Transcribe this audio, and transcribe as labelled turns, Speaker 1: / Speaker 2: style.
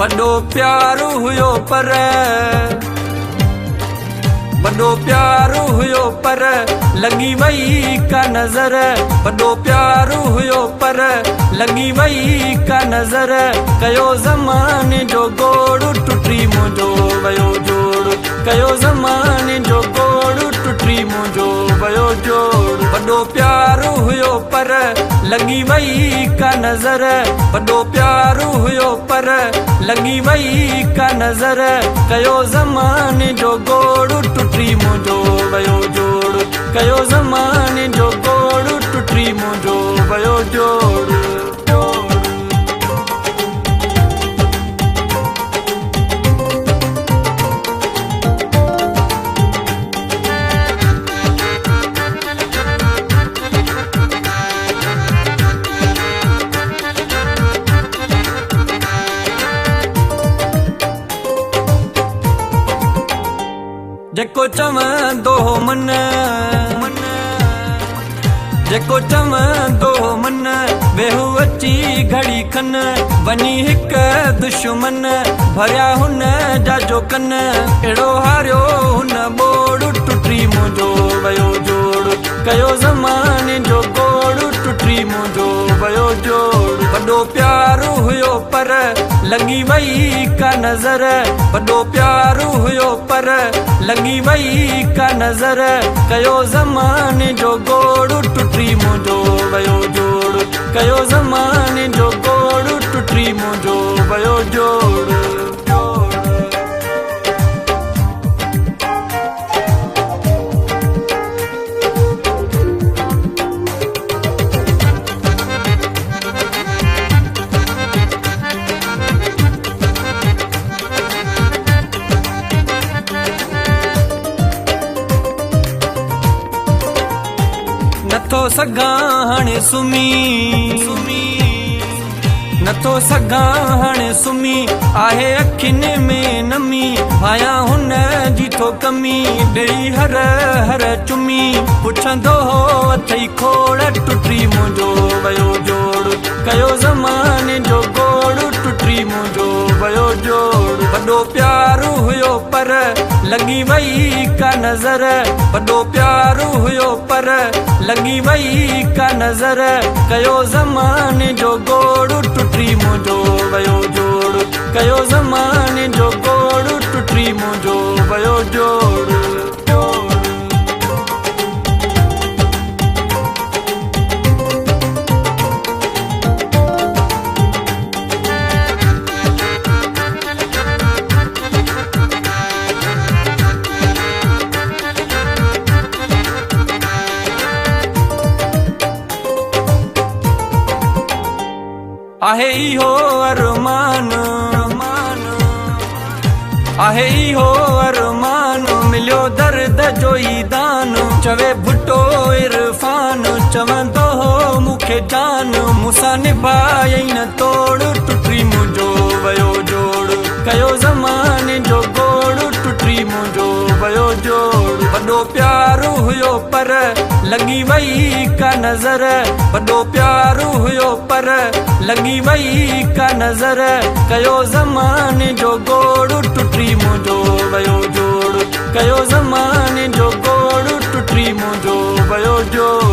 Speaker 1: वॾो प्यारो हुयो पर वॾो प्यारो हुयो पर लॻी वई का नज़र वॾो प्यारो हुयो पर लॻी वई का नज़र कयो ज़माने जो गोड़ टुटी मुंहिंजो वयो जोड़ कयो ज़माने जो गोड़ टुटी मुंहिंजो वयो जोड़ वॾो प्यारो हुयो पर लॻी वई का नज़र वॾो प्यारो हुयो पर लॻी वई का नज़र कयो ज़माने जो गोड़ टुटी मुंहिंजो वयो जोड़ कयो ज़माने जो गोड़ टुटी मुंहिंजो वयो जोड़ जेको चवंदो मन जेको चवंदो मन वेहू अची घड़ी खन वञी हिकु दुश्मन भरिया हुन जा जो कन अहिड़ो हारियो हुन बोड़ टुटी मुंहिंजो वयो जोड़ कयो ज़माने जो गोड़ टुटी मुंहिंजो वयो जोड़ वॾो प्यारो हुयो पर लॻी वई का नज़र वॾो प्यारो हुयो पर लॻी वई का नज़र कयो ज़माने जो गोड़ टुटी मुंहिंजो वयो जोड़ कयो ज़माने जो गोड़ टुटी मुंहिंजो वयो जोड़ नथो सघां हाणे नथो सघां हाणे सुम्ही आहे अखियुनि में नमी भाया हुन जी थो कमी ॾेई हर हर चुमी पुछंदो हो अथई खोड़ टुटी मुंहिंजो वयो जोड़ कयो ज़माने जो गोड़ टुटी मुंहिंजो वयो जोड़ वॾो प्यारो हुयो पर लॻी वई का नज़र वॾो प्यारो हुयो पर लॻी वई का नज़र कयो ज़माने जो गोड़ टुटी मुंहिंजो वयो जोड़ कयो ज़माने जो गोड़ टुटी मुंहिंजो वयो जोड़ आहे इहो अरमान आहे इहो अरमान मिलियो दर्द जो ई दान चवे भुटो इरफान चवंदो हो मूंखे जान मूंसां निभायई न तोड़ टुटी मुंहिंजो वयो जोड़ कयो ज़माने जो गोड़ टुटी मुंहिंजो वयो जोड़ वॾो प्यारो हुयो पर लॻी वई का नज़र वॾो प्यारो हुयो पर लॻी वई का नज़र कयो ज़माने जो गोड़ टुटी मुंहिंजो वयो जोड़ कयो ज़माने जो गोड़ टुटी मुंहिंजो वयो जोड़